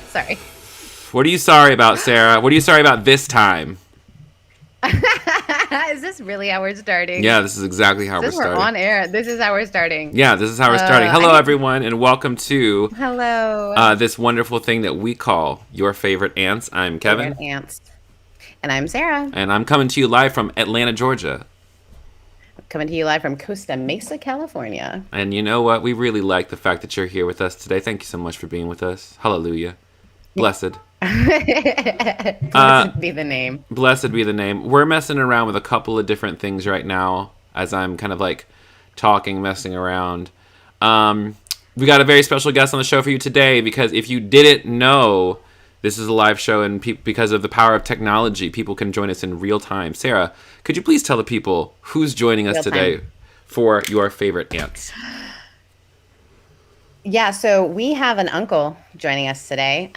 Sorry. What are you sorry about, Sarah? What are you sorry about this time? Is this really how we're starting? Yeah, this is exactly how we're starting. We're on air. This is how we're starting. Yeah, this is how we're starting. Hello, everyone, and welcome to this wonderful thing that we call Your Favorite Aunts. I'm Kevin. Favorite Aunts. And I'm Sarah. And I'm coming to you live from Atlanta, Georgia. Coming to you live from Costa Mesa, California. And you know what? We really like the fact that you're here with us today. Thank you so much for being with us. Hallelujah. Blessed. Blessed be the name. Blessed be the name. We're messing around with a couple of different things right now as I'm kind of like messing around. We got a very special guest on the show for you today because if you didn't know, this is a live show and because of the power of technology, people can join us in real time. Sarah, could you please tell the people who's joining us today for Your Favorite Aunts? Yeah, so we have an uncle joining us today,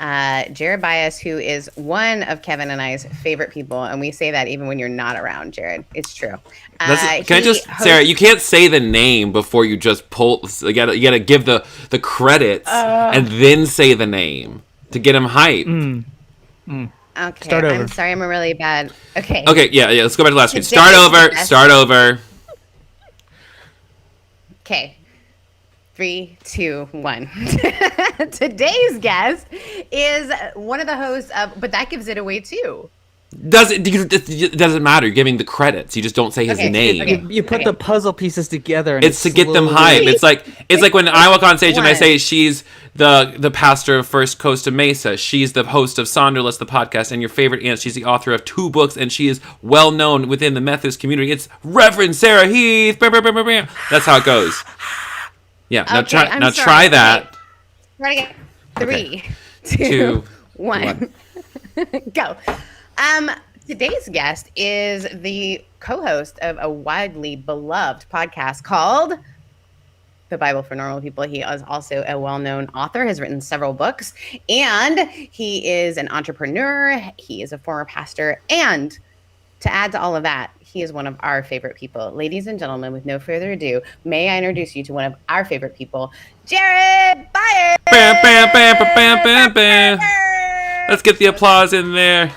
Jared Byas, who is one of Kevin and I's favorite people, and we say that even when you're not around, Jared. It's true. Sarah, you can't say the name before you just pull. You gotta give the credits and then say the name to get him hyped. Okay, Start over. I'm sorry, I'm a really bad. Okay. Okay, yeah. Let's go back to last week. Start over. Okay. 3, 2, 1. Today's guest is one of the hosts of, but that gives it away too. It doesn't matter. You're giving the credits. You just don't say his name. Okay. You put the puzzle pieces together. And it's to get them hype. It's like when I walk on stage and I say she's the pastor of First Costa Mesa. She's the host of Sonderless, the podcast, and Your Favorite Aunt. She's the author of 2 books, and she is well known within the Methodist community. It's Reverend Sarah Heath. That's how it goes. Yeah. Now try that. Try again. 3, 2, 1. Go. Today's guest is the co-host of a widely beloved podcast called The Bible for Normal People. He is also a well-known author, has written several books, and he is an entrepreneur. He is a former pastor, and to add to all of that, he is one of our favorite people. Ladies and gentlemen, with no further ado, may I introduce you to one of our favorite people, Jared Byas! Bam, bam, bam, bam, bam, bam. Let's get the applause in there.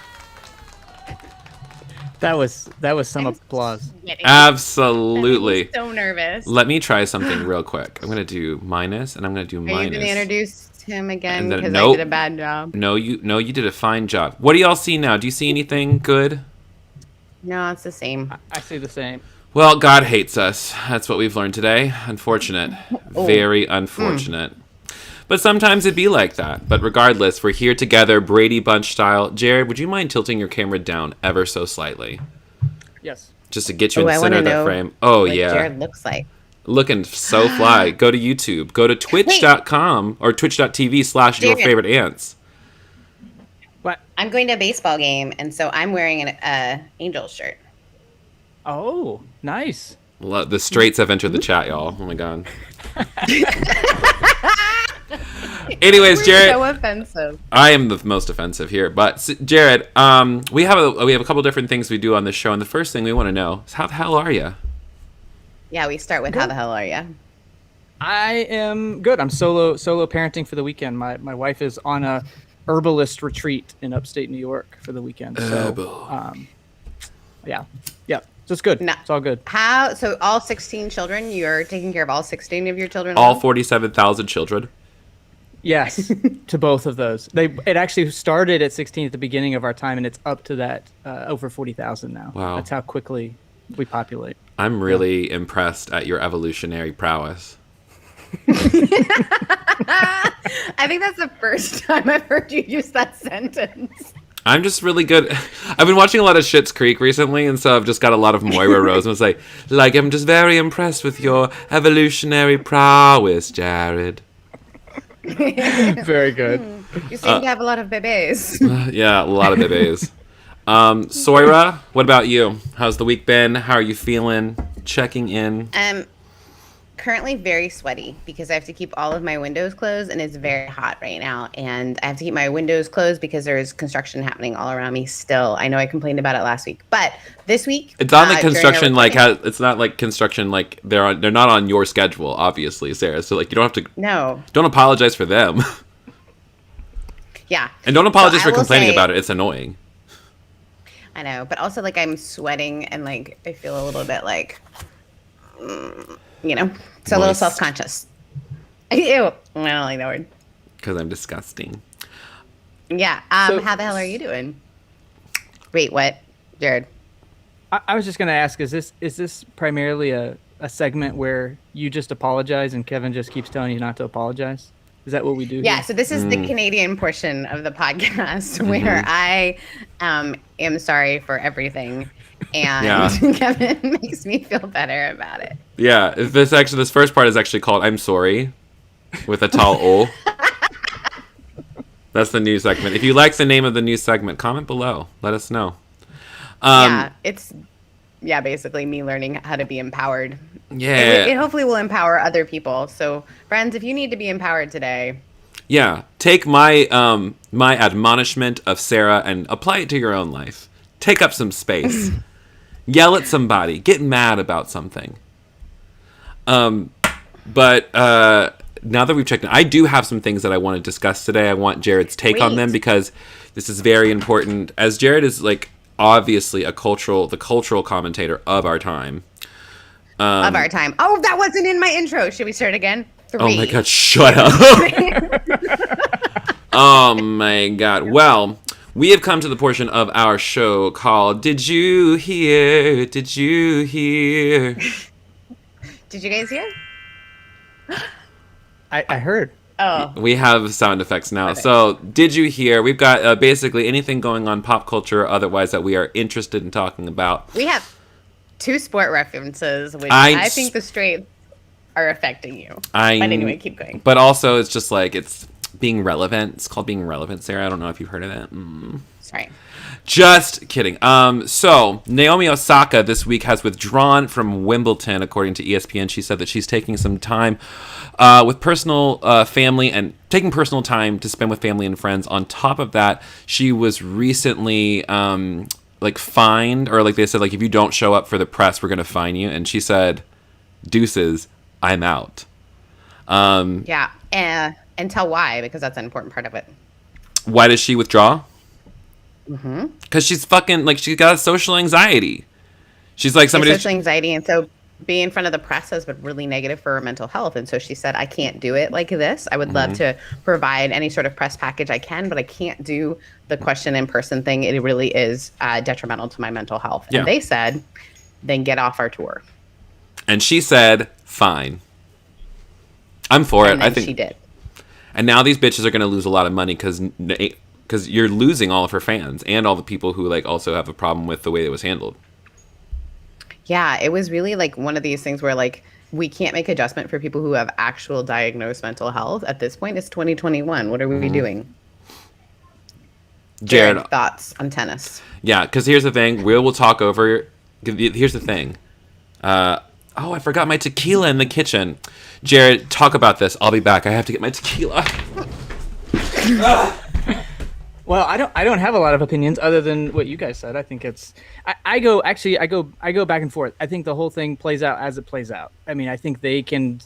That was some applause. Absolutely. I'm so nervous. Let me try something real quick. I'm going to do minus, and I'm going to do minus. Are you going to introduce him again because I did a bad job? No, you did a fine job. What do y'all see now? Do you see anything good? No, it's the same. I see the same. Well, God hates us. That's what we've learned today. Unfortunate. Very unfortunate. But sometimes it'd be like that. But regardless, we're here together, Brady Bunch style. Jared, would you mind tilting your camera down ever so slightly? Yes. Just to get you in the center of that frame. Oh, yeah. Jared looks like. Looking so fly. Go to YouTube. Go to twitch.com or twitch.tv/Your Favorite Aunts. What? I'm going to a baseball game, and so I'm wearing an Angels shirt. Oh, nice. The straights have entered the chat, y'all. Oh, my God. Anyways, Jared, so offensive. I am the most offensive here, but Jared, we have a couple different things we do on this show, and the first thing we want to know is how the hell are you? Yeah, we start with how the hell are you? I am good. I'm solo parenting for the weekend. My wife is on a herbalist retreat in upstate New York for the weekend. So, yeah, so it's good. It's all good. So all 16 children, you're taking care of all 16 of your children? All 47,000 children. Yes, to both of those. It actually started at 16 at the beginning of our time, and it's up to that over 40,000 now. Wow. That's how quickly we populate. I'm really impressed at your evolutionary prowess. I think that's the first time I've heard you use that sentence. I'm just really good. I've been watching a lot of Schitt's Creek recently, and so I've just got a lot of Moira Rose. And it's like, I'm just very impressed with your evolutionary prowess, Jared. Very good. You seem to have a lot of bebés. Yeah, a lot of bebés. Soira, what about you? How's the week been? How are you feeling? Checking in. Currently very sweaty because I have to keep all of my windows closed, and it's very hot right now. And I have to keep my windows closed because there's construction happening all around me still. I know I complained about it last week, but this week it's not like construction it's not like construction like they're not on your schedule, obviously, Sarah. So like you don't have to. No. Don't apologize for them. Yeah. And don't apologize So for complaining about it. It's annoying. I know, but also like I'm sweating and like I feel a little bit like, you know, so a little self-conscious. Ew, I don't like that word. Because I'm disgusting. Yeah. How the hell are you doing? Wait, what, Jared? I was just gonna ask: is this primarily a segment where you just apologize and Kevin just keeps telling you not to apologize? Is that what we do? Yeah. Here? So this is the Canadian portion of the podcast where I am sorry for everything, and Kevin makes me feel better about it. Yeah. This first part is actually called "I'm Sorry," with a tall O. That's the new segment. If you like the name of the new segment, comment below. Let us know. It's basically me learning how to be empowered. Yeah. It hopefully will empower other people. So, friends, if you need to be empowered today. Yeah. Take my my admonishment of Sarah and apply it to your own life. Take up some space. Yell at somebody. Get mad about something. But now that we've checked in, I do have some things that I want to discuss today. I want Jared's take on them because this is very important. As Jared is like obviously the cultural commentator of our time. Oh, that wasn't in my intro. Should we start again? 3. Oh my God, shut up. Oh my God. Well, we have come to the portion of our show called Did You Hear? Did You Hear? Did you guys hear? I heard. Oh. We have sound effects now. Perfect. So, did you hear? We've got basically anything going on pop culture or otherwise that we are interested in talking about. We have 2 sport references, which I think the straights are affecting you. But anyway, keep going. But also, it's just like, it's being relevant. It's called being relevant, Sarah. I don't know if you've heard of that. Sorry. Just kidding. So Naomi Osaka this week has withdrawn from Wimbledon, according to ESPN. She said that she's taking some time with personal family and taking personal time to spend with family and friends. On top of that, she was recently like fined, or like they said, like if you don't show up for the press, we're gonna fine you. And she said, "Deuces, I'm out." Yeah, and tell why, because that's an important part of it. Why does she withdraw? Because she's fucking, like, she's got social anxiety. She's like somebody... Social anxiety, and so being in front of the press has been really negative for her mental health. And so she said, I can't do it like this. I would love to provide any sort of press package I can, but I can't do the question in person thing. It really is detrimental to my mental health. And they said, then get off our tour. And she said, fine. I'm for it. I think she did. And now these bitches are going to lose a lot of money because you're losing all of her fans and all the people who like also have a problem with the way it was handled. Yeah, it was really like one of these things where like we can't make adjustment for people who have actual diagnosed mental health. At this point, it's 2021. What are we doing? Jared, thoughts on tennis? Yeah, because here's the thing. We'll talk over. Here's the thing. I forgot my tequila in the kitchen. Jared, talk about this. I'll be back. I have to get my tequila. Well, I don't have a lot of opinions other than what you guys said. I think it's I go back and forth. I think the whole thing plays out as it plays out. I mean, I think they can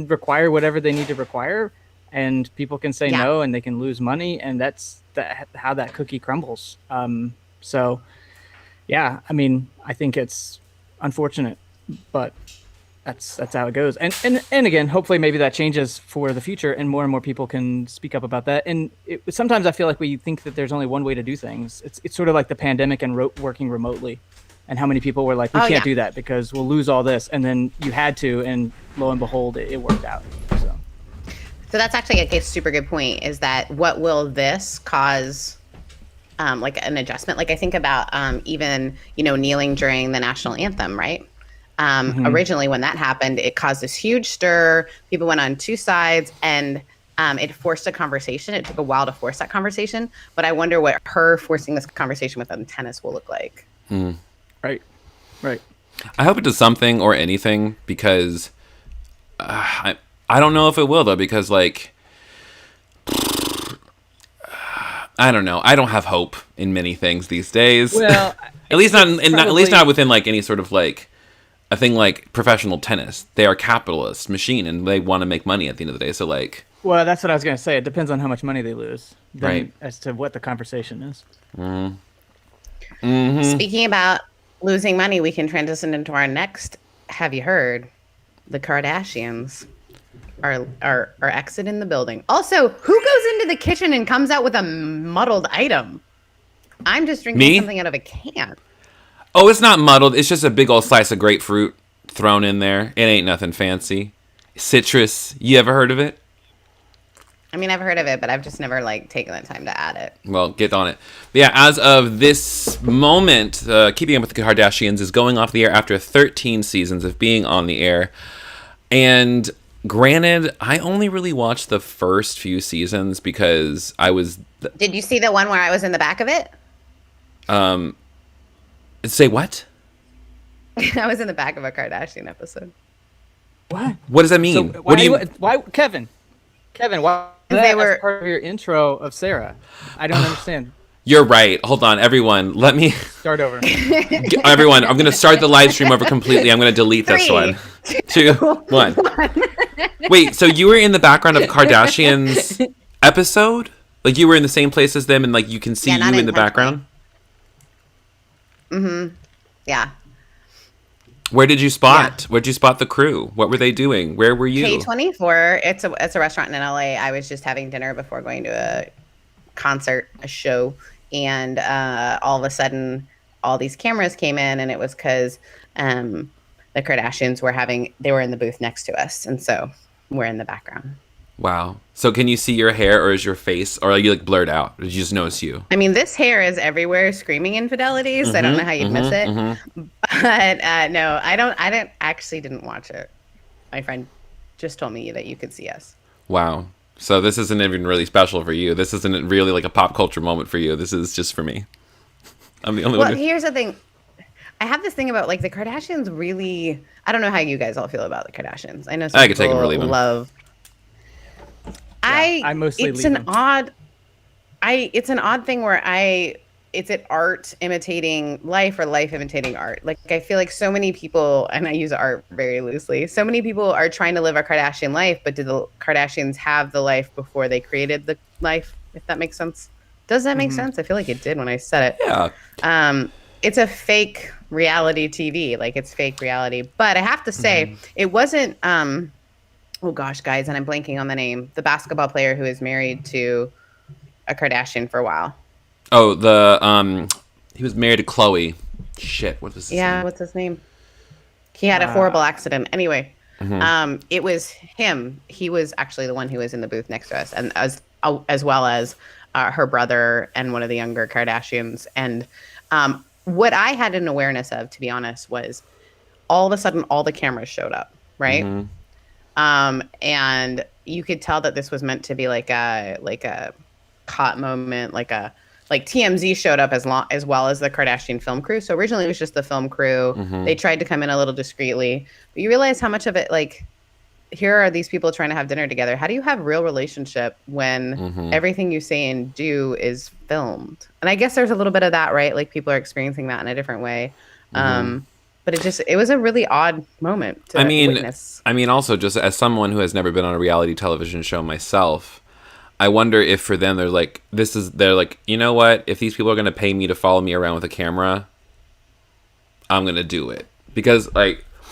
require whatever they need to require, and people can say no, and they can lose money, and that's how that cookie crumbles. So, yeah, I mean, I think it's unfortunate, but that's how it goes. And again, hopefully maybe that changes for the future and more people can speak up about that. And sometimes I feel like we think that there's only one way to do things. It's sort of like the pandemic and working remotely, and how many people were like, we can't do that because we'll lose all this. And then you had to, and lo and behold, it worked out. So that's actually a super good point, is that what will this cause like an adjustment? Like I think about even, kneeling during the national anthem, right? Originally, when that happened, it caused this huge stir. People went on 2 sides, and it forced a conversation. It took a while to force that conversation, but I wonder what her forcing this conversation within tennis will look like. Right. I hope it does something or anything, because I don't know if it will though, because like I don't know. I don't have hope in many things these days. Well, at least not within like any sort of like a thing like professional tennis. They are a capitalist machine, and they want to make money at the end of the day. So like, Well, that's what I was going to say. It depends on how much money they lose, Right. as to what the conversation is. Speaking about losing money, we can transition into our next. Have you heard? The Kardashians are exiting the building. Also, who goes into the kitchen and comes out with a muddled item? I'm just drinking Me? something out of a can. Oh, it's not muddled. It's just a big old slice of grapefruit thrown in there. It ain't nothing fancy. Citrus. You ever heard of it? I mean, I've heard of it, but I've just never taken the time to add it. Well, get on it. But yeah, as of this moment, Keeping Up with the Kardashians is going off the air after 13 seasons of being on the air. And granted, I only really watched the first few seasons because I was... Did you see the one where I was in the back of it? Say what? I was in the back of a Kardashian episode. What? What does that mean? So What do you... why, Kevin, why They were as part of your intro of Sarah? I don't understand. You're right. Hold on, everyone. Let me... Start over. Everyone, I'm going to start the live stream over completely. I'm going to delete this 3, one. 2, 1. Wait, so you were in the background of Kardashians episode? Like you were in the same place as them and like you can see Yeah, you in the background? Yeah. Where did you spot? Where'd you spot the crew? What were they doing? Where were you? K24. It's a restaurant in LA. I was just having dinner before going to a concert, a show, and all of a sudden, all these cameras came in, and it was because the Kardashians were in the booth next to us, and so we're in the background. Wow. So can you see your hair or is your face or are you like blurred out? Or did you just notice you? I mean, this hair is everywhere screaming infidelities. I don't know how you'd miss it. But no, I didn't watch it. My friend just told me that you could see us. Wow. So this isn't even really special for you. This isn't really like a pop culture moment for you. This is just for me. I'm the only one. Well, here's the thing. I have this thing about the Kardashians really, I don't know how you guys all feel about the Kardashians. I know some I could take them or people leave them. love. I mostly it's leave an them. it's an odd thing where is it art imitating life or life imitating art? Like I feel like so many people, and I use art very loosely, so many people are trying to live a Kardashian life, but did the Kardashians have the life before they created the life, if that makes sense? Does that make sense? I feel like it did when I said it. Yeah. It's a fake reality TV, it's fake reality. But I have to say, it wasn't oh gosh, guys, and I'm blanking on the name. The basketball player who is married to a Kardashian for a while. Oh, he was married to Chloe. Shit, what was his name? What's his name? He had a horrible accident. Anyway, it was him. He was actually the one who was in the booth next to us, and as well as her brother and one of the younger Kardashians. And what I had an awareness of, to be honest, was all of a sudden all the cameras showed up, right? And you could tell that this was meant to be like a caught moment, like TMZ showed up as well as the Kardashian film crew. So originally it was just the film crew. They tried to come in a little discreetly, but you realize how much of it, here are these people trying to have dinner together. How do you have real relationship when everything you say and do is filmed? And I guess there's a little bit of that, right? People are experiencing that in a different way. But it was a really odd moment to witness. I mean, also just as someone who has never been on a reality television show myself, I wonder if for them they're like, you know what? If these people are going to pay me to follow me around with a camera, I'm going to do it. Because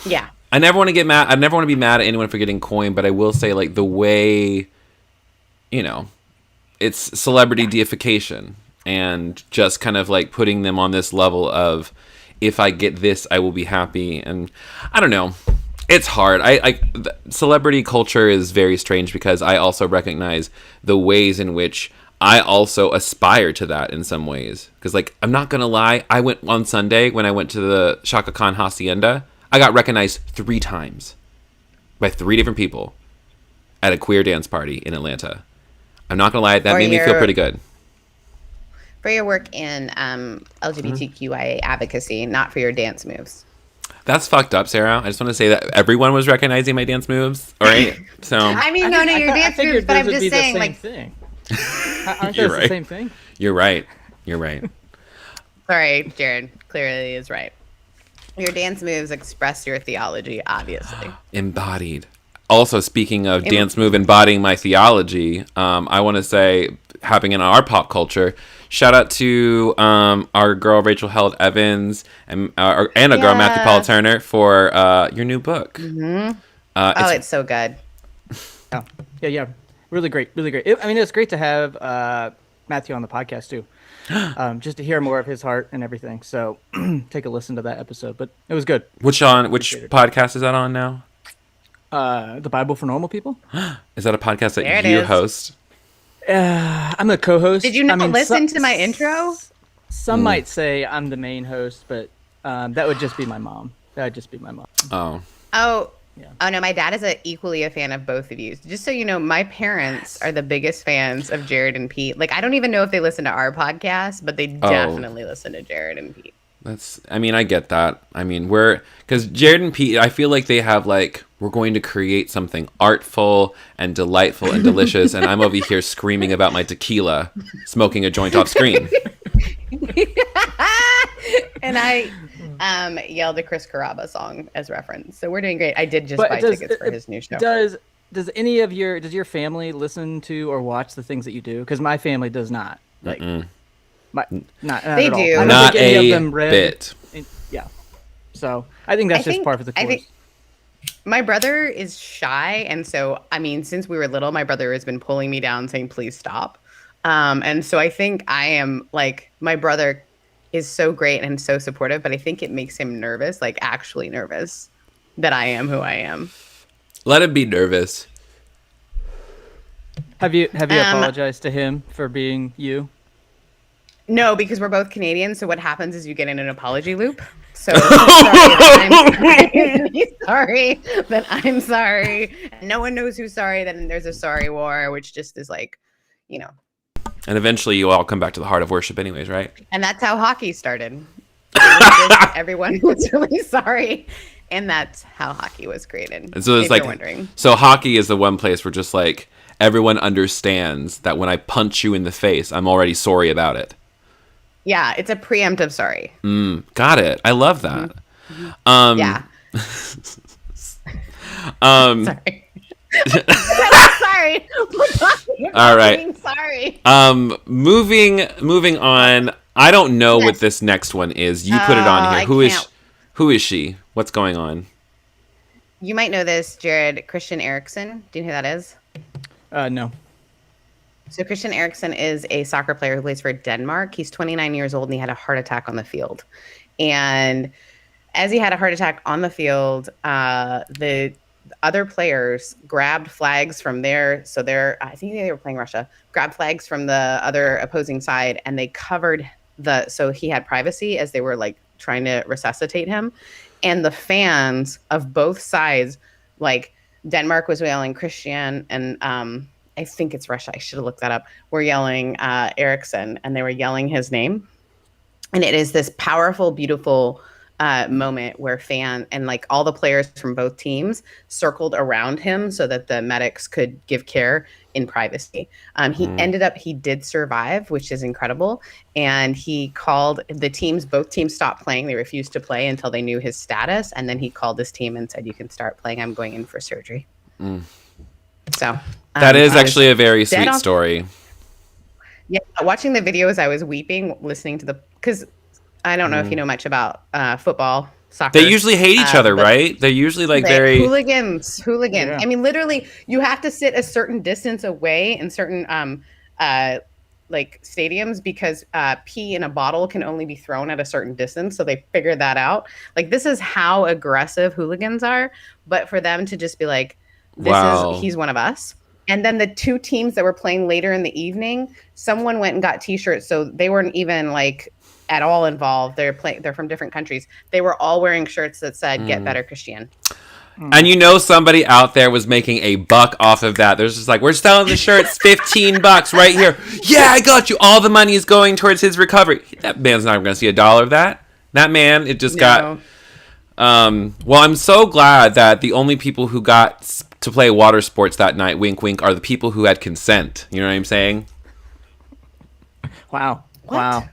yeah, I never want to get mad. I never want to be mad at anyone for getting coin, but I will say the way, it's celebrity deification and just kind of putting them on this level of, if I get this, I will be happy. And I don't know. It's hard. Celebrity culture is very strange because I also recognize the ways in which I also aspire to that in some ways. Because, I'm not going to lie. I went on Sunday when I went to the Shaka Khan Hacienda. I got recognized 3 times by 3 different people at a queer dance party in Atlanta. I'm not going to lie. That made me feel pretty good. For your work in LGBTQIA advocacy, not for your dance moves. That's fucked up, Sarah. I just want to say that everyone was recognizing my dance moves. All right, so I mean, no, your dance moves, but I'm just saying, aren't those the same thing? You're right. Sorry, Jared. Clearly is right. Your dance moves express your theology, obviously. Embodied. Also, speaking of dance move embodying my theology, I want to say, happening in our pop culture, shout out to our girl Rachel Held Evans and a girl Matthew Paul Turner for your new book. Mm-hmm. It's so good. Yeah. Really great. It's great to have Matthew on the podcast too, just to hear more of his heart and everything. So take a listen to that episode. But it was good. Which podcast is that on now? The Bible for Normal People. Is that a podcast that you host? I'm a co-host. Did you not listen to my intro? Some might say I'm the main host, but that would just be my mom. Oh. Yeah. Oh no, my dad is equally a fan of both of you. Just so you know, my parents are the biggest fans of Jared and Pete. Like, I don't even know if they listen to our podcast, but they definitely listen to Jared and Pete. I get that. Because Jared and Pete, I feel like they have we're going to create something artful and delightful and delicious, and I'm over here screaming about my tequila, smoking a joint off screen. And I yelled a Chris Carrabba song as reference. So we're doing great. I did just buy tickets for his new show. Does your family listen to or watch the things that you do? Because my family does not. Not they at do. All. Not a bit. Yeah. So I think that's just part of the course. My brother is shy, and so since we were little, my brother has been pulling me down, saying, "Please stop." And so I think I am my brother is so great and so supportive, but I think it makes him nervous, actually nervous, that I am who I am. Let him be nervous. Have you apologized to him for being you? No, because we're both Canadian. So what happens is you get in an apology loop. So sorry that I'm sorry. And no one knows who's sorry. Then there's a sorry war, which just is And eventually you all come back to the heart of worship anyways, right? And that's how hockey started. Everyone was really sorry. And that's how hockey was created. And so it's wondering. So hockey is the one place where just everyone understands that when I punch you in the face, I'm already sorry about it. Yeah, it's a preemptive sorry. Got it. I love that. Mm-hmm. Yeah. Sorry. Sorry. We're talking about all right. being sorry. Moving on. I don't know what this next one is. You put it on here. Who is she? What's going on? You might know this, Jared. Christian Eriksen. Do you know who that is? No. So Christian Eriksen is a soccer player who plays for Denmark. He's 29 years old and he had a heart attack on the field. And as he had a heart attack on the field, the other players grabbed flags from I think they were playing Russia, grabbed flags from the other opposing side, and they covered so he had privacy as they were trying to resuscitate him. And the fans of both sides, Denmark was yelling Christian, and I think it's Russia, I should have looked that up, were yelling Eriksen, and they were yelling his name. And it is this powerful, beautiful moment where all the players from both teams circled around him so that the medics could give care in privacy. He did survive, which is incredible. And he called both teams stopped playing. They refused to play until they knew his status. And then he called his team and said, "You can start playing. I'm going in for surgery." So that is actually a very sweet story. Yeah. Watching the videos, I was weeping, listening to because I don't know if you know much about football, soccer. They usually hate each other, right? They're usually very hooligans. Yeah. Literally, you have to sit a certain distance away in certain stadiums because pee in a bottle can only be thrown at a certain distance. So they figured that out. This is how aggressive hooligans are. But for them to just be he's one of us. And then the two teams that were playing later in the evening, someone went and got T-shirts, so they weren't even at all involved. They're from different countries. They were all wearing shirts that said "Get Better, Christian." And somebody out there was making a buck off of that. There's just we're selling the shirts $15 right here. Yeah, I got you. All the money is going towards his recovery. That man's not going to see $1 of that. That man, it just got. Well, I'm so glad that the only people who got to play water sports that night, wink, wink, are the people who had consent. You know what I'm saying? Wow. What? Wow.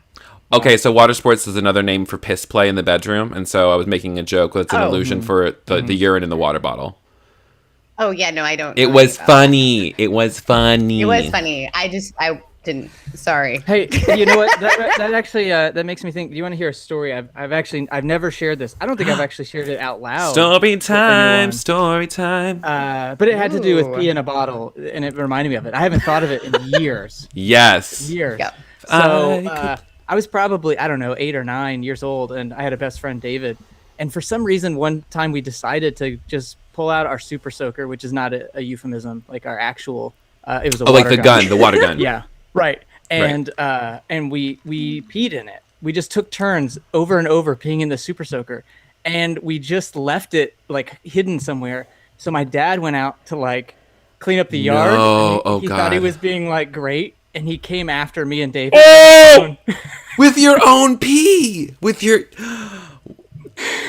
Okay, so water sports is another name for piss play in the bedroom, and so I was making a joke. It's an allusion for the urine in the water bottle. Oh yeah, no, I don't. It was funny. It was funny. It was funny. I didn't. Sorry. Hey, you know what? That actually that makes me think. Do you want to hear a story? I've never shared this. I don't think I've actually shared it out loud. Story time. Story time. But it had to do with pee in a bottle, and it reminded me of it. I haven't thought of it in years. Yes. Years. Yep. So I was probably, I don't know, 8 or 9 years old, and I had a best friend, David. And for some reason, one time we decided to just pull out our super soaker, which is not a euphemism, like our actual. It was a water gun, the water gun. Yeah, right. And we peed in it. We just took turns over and over peeing in the super soaker, and we just left it like hidden somewhere. So my dad went out to like clean up the yard. He thought he was being like great, and he came after me and David. Oh, with your own pee, with your.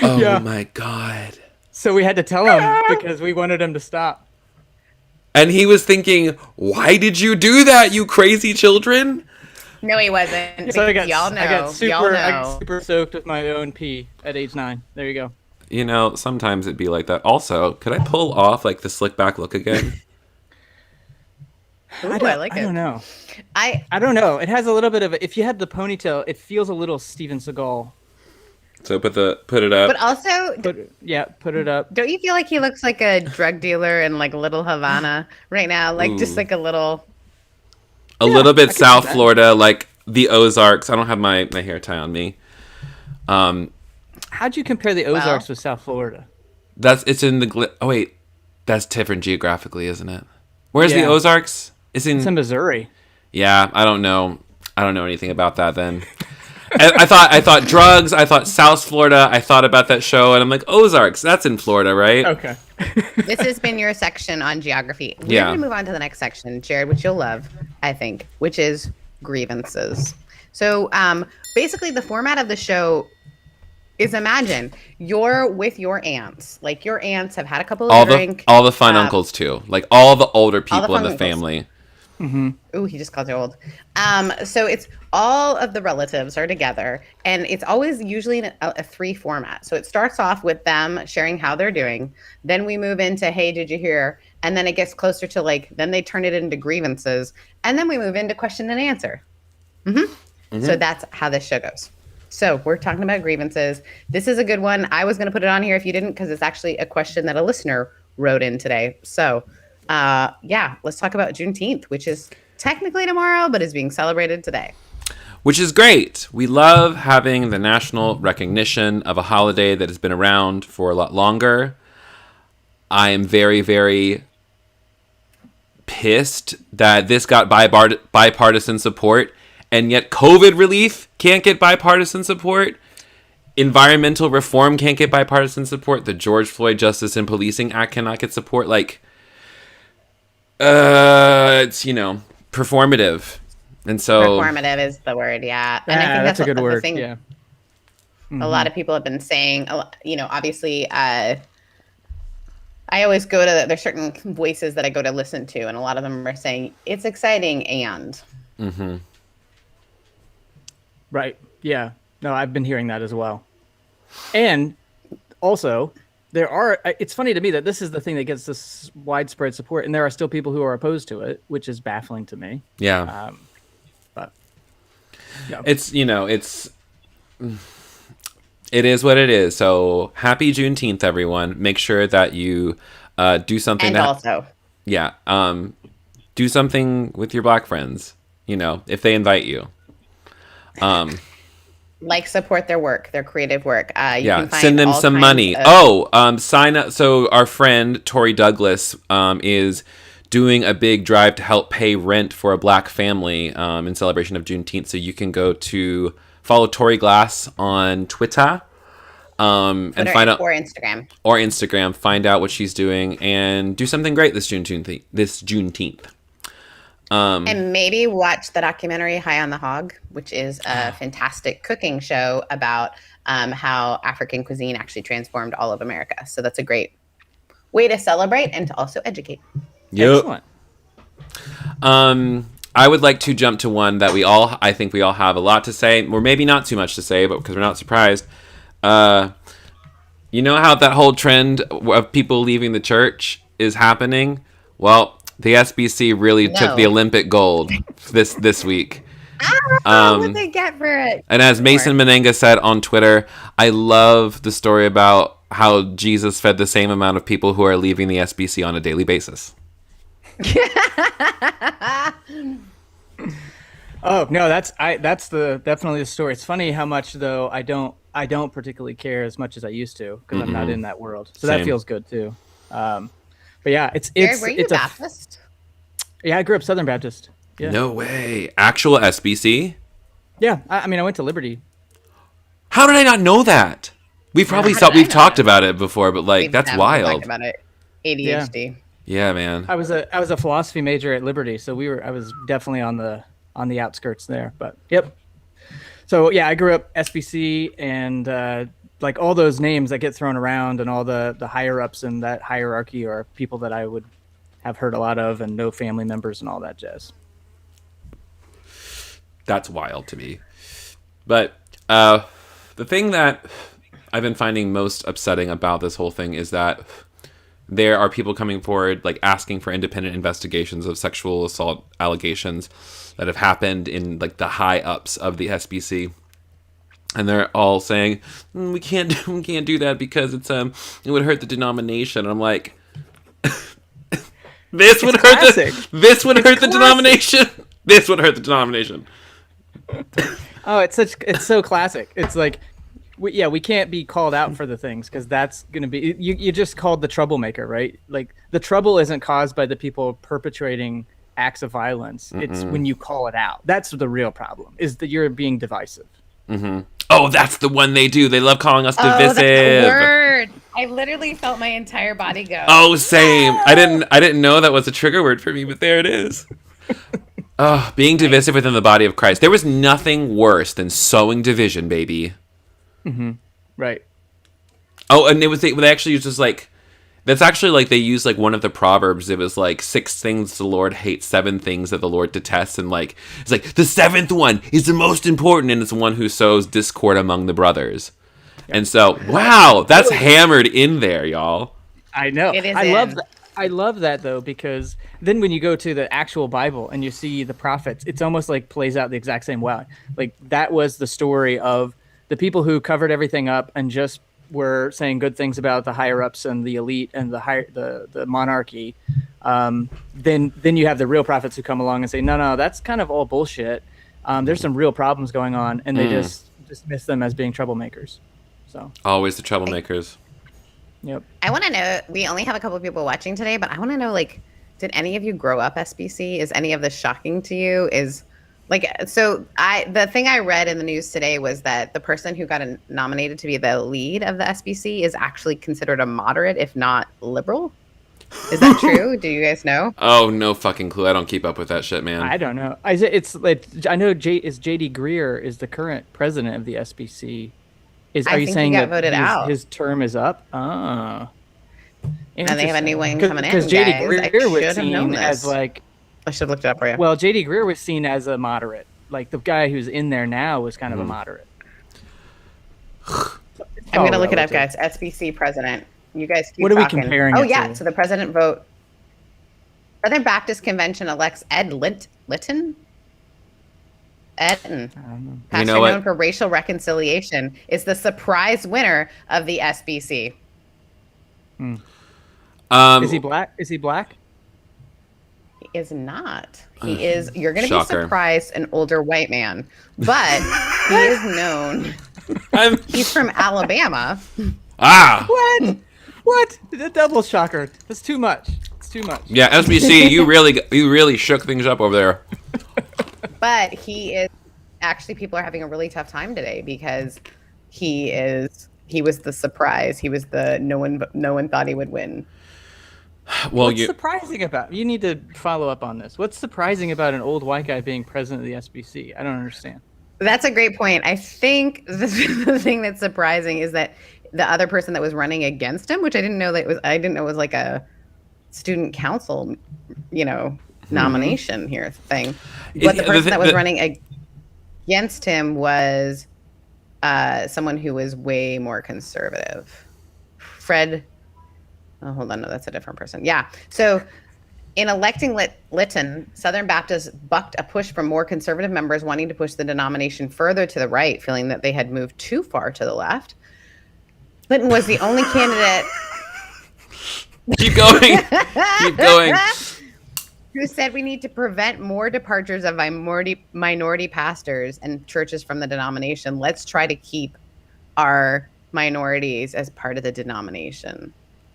Oh yeah. My God. So we had to tell him because we wanted him to stop. And he was thinking, why did you do that, you crazy children? No, he wasn't. So I got super soaked with my own pee at age 9. There you go. You know, sometimes it'd be like that. Also, could I pull off like the slick back look again? Ooh, I like it. I don't know. I don't know. It has a little bit of if you had the ponytail, it feels a little Steven Seagal. So put it up. But also, put it up. Don't you feel like he looks like a drug dealer in like Little Havana right now? Like just like a little bit South Florida, like the Ozarks. I don't have my hair tie on me. How'd you compare the Ozarks with South Florida? It's in the oh wait, that's different geographically, isn't it? Where's the Ozarks? It's in Missouri. Yeah, I don't know anything about that then. I thought drugs. I thought South Florida. I thought about that show, and I'm like, Ozarks. That's in Florida, right? Okay. This has been your section on geography. We're going to move on to the next section, Jared, which you'll love, I think, which is grievances. So basically, the format of the show is imagine you're with your aunts. Like your aunts have had a couple of drinks. All the fun uncles too. Like all the older people in the family. Mm-hmm. Ooh, he just called you old. So it's all of the relatives are together, and it's always usually in a 3 format. So it starts off with them sharing how they're doing. Then we move into, hey, did you hear? And then it gets closer to like, then they turn it into grievances. And then we move into question and answer. So that's how this show goes. So we're talking about grievances. This is a good one. I was going to put it on here if you didn't, because it's actually a question that a listener wrote in today. So let's talk about Juneteenth, which is technically tomorrow, but is being celebrated today. Which is great. We love having the national recognition of a holiday that has been around for a lot longer. I am very, very pissed that this got bipartisan support, and yet COVID relief can't get bipartisan support. Environmental reform can't get bipartisan support. The George Floyd Justice and Policing Act cannot get support. Like, it's, performative. And so performative is the word, yeah. And I think that's a good word. Yeah. A lot of people have been saying, obviously, I always go to, there's certain voices that I go to listen to, and a lot of them are saying it's exciting and. Mm-hmm. Right. Yeah. No, I've been hearing that as well. And also, it's funny to me that this is the thing that gets this widespread support, and there are still people who are opposed to it, which is baffling to me. Yeah. But yeah. It is what it is. So happy Juneteenth, everyone. Make sure that you do something. And do something with your Black friends, if they invite you. Support their work, their creative work. You can find send them some money. Sign up. So our friend Tori Douglas is doing a big drive to help pay rent for a Black family in celebration of Juneteenth. So you can go to follow Tori Glass on Twitter and find out, or Instagram. Find out what she's doing and do something great this Juneteenth. And maybe watch the documentary High on the Hog, which is a fantastic cooking show about how African cuisine actually transformed all of America. So that's a great way to celebrate and to also educate. Yep. Excellent. I would like to jump to one that I think we all have a lot to say, or maybe not too much to say, but because we're not surprised. You know how that whole trend of people leaving the church is happening? Well, the SBC really took the Olympic gold this week. What they get for it? And as Mason Menenga said on Twitter, I love the story about how Jesus fed the same amount of people who are leaving the SBC on a daily basis. Oh no, that's definitely the story. It's funny how much though I don't particularly care as much as I used to because I'm not in that world. So that feels good too. But yeah, Were you Baptist? Yeah, I grew up Southern Baptist. Yeah. No way. Actual SBC? Yeah, I mean I went to Liberty. How did I not know that? We've talked about it before, but like that's wild. Talked about it. ADHD. Yeah, man. I was a philosophy major at Liberty, so I was definitely on the outskirts there. But yep. So yeah, I grew up SBC and like all those names that get thrown around and all the higher ups in that hierarchy are people that I would have heard a lot of and know family members and all that jazz. That's wild to me. But the thing that I've been finding most upsetting about this whole thing is that there are people coming forward, like asking for independent investigations of sexual assault allegations that have happened in like the high ups of the SBC, and they're all saying we can't do that because it would hurt the denomination. And I'm like, this would hurt the denomination. This would hurt the denomination. Oh, it's so classic. It's like, we can't be called out for the things because that's going to be, you just called the troublemaker, right? Like the trouble isn't caused by the people perpetrating acts of violence. It's when you call it out. That's the real problem, is that you're being divisive. Mm-hmm. Oh, that's the one they do. They love calling us divisive. That's the word. I literally felt my entire body go. Oh, same. I didn't know that was a trigger word for me, but there it is. Oh, being divisive within the body of Christ. There was nothing worse than sowing division, baby. Mm-hmm. Right. Oh, and they actually used this like, that's actually like they used like one of the proverbs. It was like 6 things the Lord hates, 7 things that the Lord detests, and like it's like the 7th one is the most important, and it's the one who sows discord among the brothers. Yep. And so, wow, that's hammered in there, y'all. I know. I love that though, because then when you go to the actual Bible and you see the prophets, it's almost like plays out the exact same way. Like that was the story of the people who covered everything up and just were saying good things about the higher ups and the elite and the monarchy. Then you have the real prophets who come along and say, no, that's kind of all bullshit. There's some real problems going on, and they just dismiss them as being troublemakers. So always the troublemakers. Yep. I want to know, we only have a couple of people watching today, but I want to know, like, did any of you grow up SBC? Is any of this shocking to you? The thing I read in the news today was that the person who got nominated to be the lead of the SBC is actually considered a moderate, if not liberal. Is that true? Do you guys know? Oh, no fucking clue. I don't keep up with that shit, man. I don't know. It's like, I know JD Greer is the current president of the SBC. Are you saying that his term is up? Oh. And they have a new one coming in. Because JD Greer was seen as like, I should have looked it up for you. Well, JD Greer was seen as a moderate. Like the guy who's in there now was kind of a moderate. I'm going to look it up, guys. SBC president. You guys keep What are talking. we comparing Oh, it yeah. to? So the president vote. Southern Baptist Convention elects Ed Litton. Pastor known for racial reconciliation, is the surprise winner of the SBC. Is he black? Is he black? He is not. He is. You're going to be surprised, an older white man, but he is known. He's from Alabama. What? The double shocker. That's too much. It's too much. Yeah, SBC, you really shook things up over there. But he is actually, people are having a really tough time today because he was the surprise. He was the no one thought he would win. Well, what's surprising about? You need to follow up on this. What's surprising about an old white guy being president of the SBC? I don't understand. That's a great point. I think the thing that's surprising is that the other person that was running against him, which I didn't know was like a student council, nomination here thing. But the person that was running against him was someone who was way more conservative. Fred Oh, hold on. No, that's a different person. Yeah. So in electing Litton, Southern Baptists bucked a push from more conservative members wanting to push the denomination further to the right, feeling that they had moved too far to the left. Litton was the only candidate. Keep going. Keep going. Who said we need to prevent more departures of minority pastors and churches from the denomination. Let's try to keep our minorities as part of the denomination.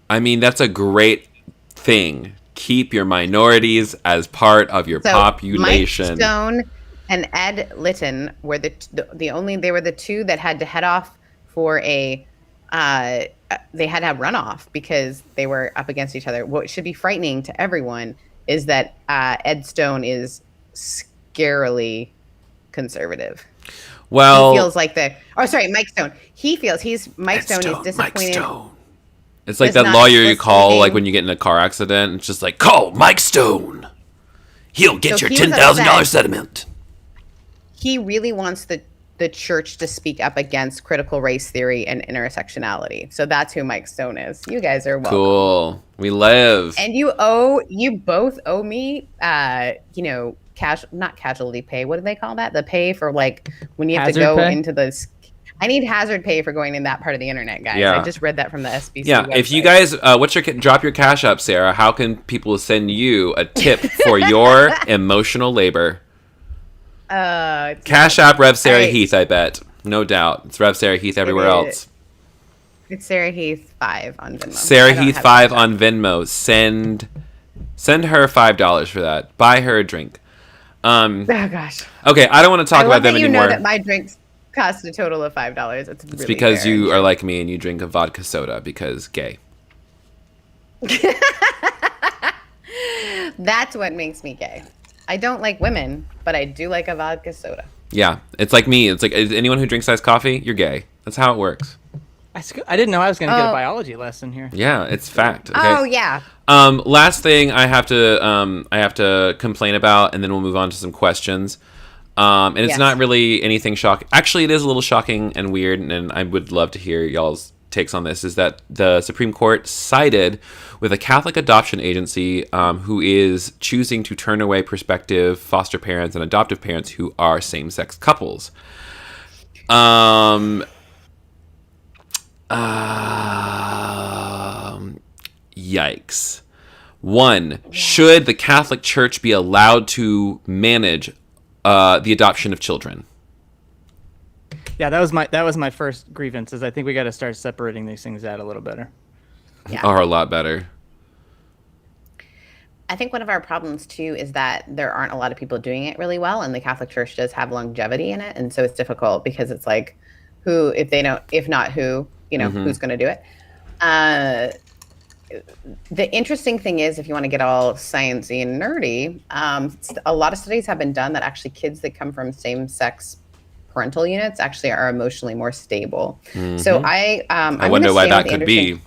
I mean, that's a great thing. Keep your minorities as part of your population. Mike Stone and Ed Litton were the two that had to head off for they had to have runoff because they were up against each other. What should be frightening to everyone is that Ed Stone is scarily conservative. Well, he feels like Mike Stone. Mike Stone is disappointed. Mike Stone. It's like that lawyer you call like when you get in a car accident. It's just like, call Mike Stone. He'll get your $10,000 settlement. He really wants the church to speak up against critical race theory and intersectionality. So that's who Mike Stone is. You guys are welcome. Cool. We live. And you both owe me, not casualty pay. What do they call that? The pay for like when you have to go into the. I need hazard pay for going in that part of the internet, guys. Yeah. I just read that from the SBC. Yeah. website. If you guys, drop your cash up, Sarah. How can people send you a tip for your emotional labor? Cash App Rev Sarah Heath, I bet. No doubt. It's Rev Sarah Heath everywhere else. It's Sarah Heath 5 on Venmo. Sarah Heath 5 on Venmo. Send her $5 for that. Buy her a drink. Oh gosh. Okay, I don't want to talk about them anymore. You know that my drinks cost a total of $5. It's really because fair. you are like me and you drink a vodka soda because gay. That's what makes me gay. I don't like women, but I do like a vodka soda. Yeah, it's like me. It's like anyone who drinks iced coffee, you're gay. That's how it works. I didn't know I was going to get a biology lesson here. Yeah, it's fact. Okay? Oh yeah. Last thing I have to complain about, and then we'll move on to some questions. And it's not really anything shocking. Actually, it is a little shocking and weird, and I would love to hear y'all's takes on this. Is that the Supreme Court sided with a Catholic adoption agency who is choosing to turn away prospective foster parents and adoptive parents who are same-sex couples. Yikes. One, should the Catholic Church be allowed to manage the adoption of children? Yeah, that was my first grievance. Is I think we got to start separating these things out a little better. Yeah. Or a lot better. I think one of our problems too is that there aren't a lot of people doing it really well, and the Catholic Church does have longevity in it, and so it's difficult because it's like, who, if not who, who's going to do it? The interesting thing is, if you want to get all sciencey and nerdy, a lot of studies have been done that actually kids that come from same-sex parental units actually are emotionally more stable. Mm-hmm. So I wonder why that could be.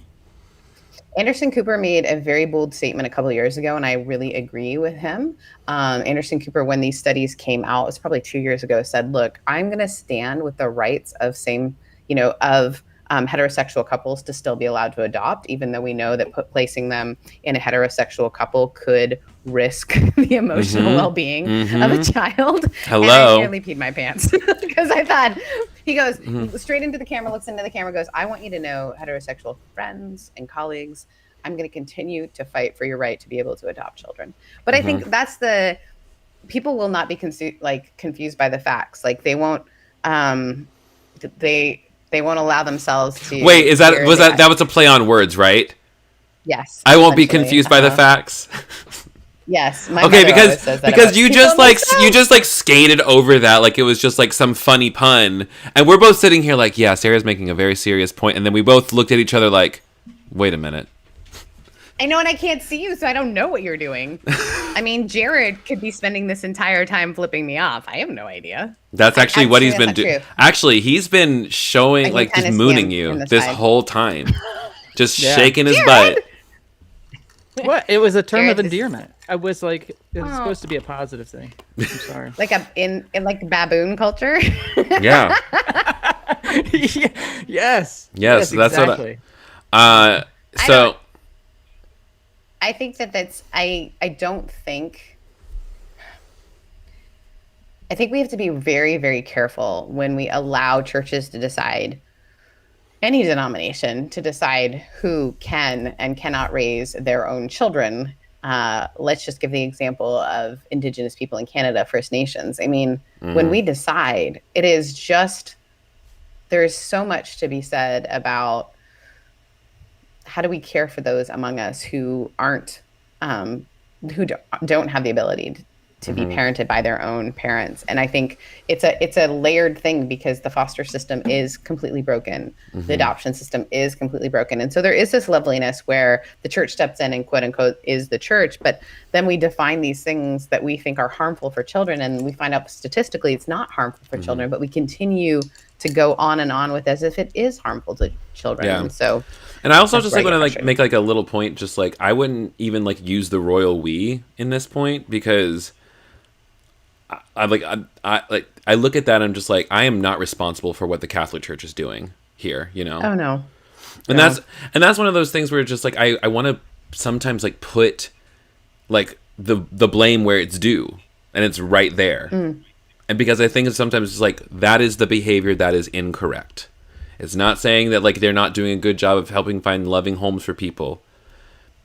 Anderson Cooper made a very bold statement a couple of years ago, and I really agree with him. Anderson Cooper, when these studies came out, it was probably 2 years ago, said, look, I'm going to stand with the rights of heterosexual couples to still be allowed to adopt, even though we know that placing them in a heterosexual couple could risk the emotional well-being of a child. Hello. And I nearly peed my pants because I thought, he goes straight into the camera, looks into the camera, goes, I want you to know, heterosexual friends and colleagues, I'm going to continue to fight for your right to be able to adopt children. But I think that's people will not be confused by the facts. Like they won't, they won't allow themselves to. Wait, that was a play on words, right? Yes. I won't be confused by the facts. Yes. Okay, because you just skated over that like it was just like some funny pun, and we're both sitting here like, yeah, Sarah's making a very serious point, and then we both looked at each other like, wait a minute. I know, and I can't see you, so I don't know what you're doing. I mean, Jared could be spending this entire time flipping me off. I have no idea. That's actually what he's been doing. Actually, he's been showing, like, just mooning you this whole time. Just shaking his butt. What? It was a term of endearment. I was like, it was supposed to be a positive thing. I'm sorry. Like in baboon culture? Yeah. Yes. Yes, that's exactly. what so I think that's I don't think. I think we have to be very, very careful when we allow churches to decide, any denomination to decide who can and cannot raise their own children. Let's just give the example of Indigenous people in Canada, First Nations. I mean, when we decide, it is just, there's so much to be said about how do we care for those among us who aren't, who don't have the ability to be parented by their own parents. And I think it's a layered thing because the foster system is completely broken. The adoption system is completely broken. And so there is this loveliness where the church steps in and quote unquote is the church, but then we define these things that we think are harmful for children. And we find out statistically it's not harmful for children, but we continue to go on and on with as if it is harmful to children. Yeah. And so, and I also just like want to like make like a little point, just like I wouldn't even like use the royal we in this point because I look at that and I'm just like, I am not responsible for what the Catholic Church is doing here, you know? Oh no. And that's one of those things where it's just like I want to sometimes like put like the blame where it's due, and it's right there. And because I think sometimes it's like that is the behavior that is incorrect. It's not saying that like they're not doing a good job of helping find loving homes for people,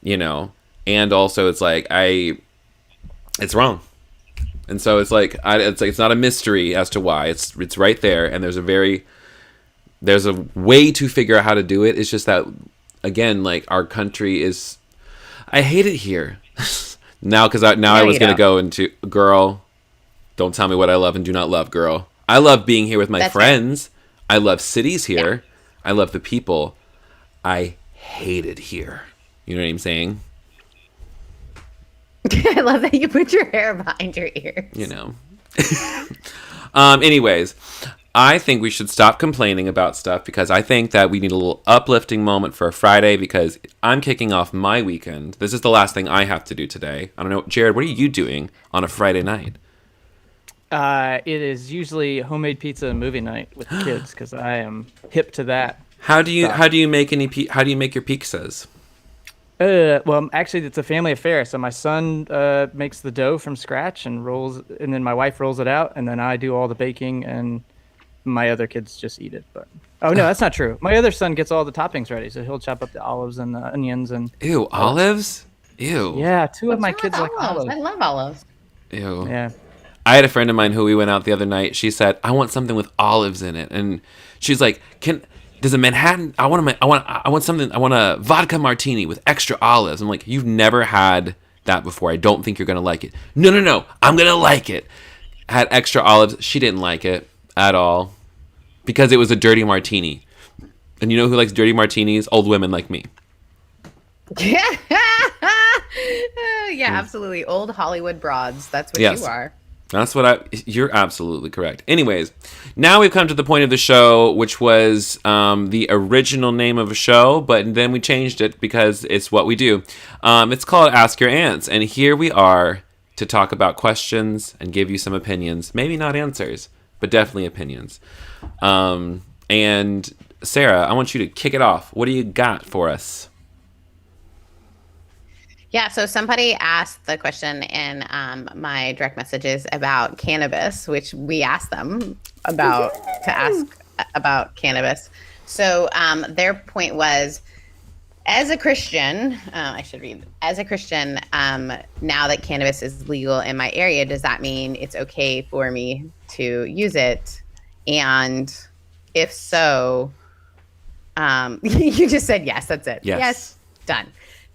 you know. And also it's like it's wrong. And so it's like it's not a mystery as to why. It's right there, and there's a way to figure out how to do it. It's just that again, like our country is, I hate it here now because I was gonna go into girl. Don't tell me what I love and do not love, girl. I love being here with my friends. Right. I love cities here. Yeah. I love the people. I hate it here. You know what I'm saying? I love that you put your hair behind your ears. You know. Anyways, I think we should stop complaining about stuff because I think that we need a little uplifting moment for a Friday because I'm kicking off my weekend. This is the last thing I have to do today. I don't know. Jared, what are you doing on a Friday night? It is usually homemade pizza and movie night with the kids because I am hip to that. How do you make your pizzas? Well, actually, it's a family affair. So my son makes the dough from scratch and then my wife rolls it out, and then I do all the baking, and my other kids just eat it. But no, that's not true. My other son gets all the toppings ready, so he'll chop up the olives and the onions and. Ew, olives? Ew. Yeah, two of my kids like olives. I love olives. Ew. Yeah. I had a friend of mine who we went out the other night. She said, "I want something with olives in it," and she's like, "Does a Manhattan? I want a vodka martini with extra olives." I'm like, "You've never had that before. I don't think you're gonna like it." No, I'm gonna like it. Had extra olives. She didn't like it at all because it was a dirty martini. And you know who likes dirty martinis? Old women like me. Yeah, absolutely. Old Hollywood broads. That's what you are. You're absolutely correct. Anyways, now we've come to the point of the show, which was the original name of a show, but then we changed it because it's what we do. It's called Ask Your Aunts, and here we are to talk about questions and give you some opinions. Maybe not answers, but definitely opinions. And Sarah, I want you to kick it off. What do you got for us? Yeah, so somebody asked the question in my direct messages about cannabis, which we asked them to ask about cannabis. So their point was, as a Christian, as a Christian, now that cannabis is legal in my area, does that mean it's okay for me to use it? And if so, you just said yes, that's it. Yes, done.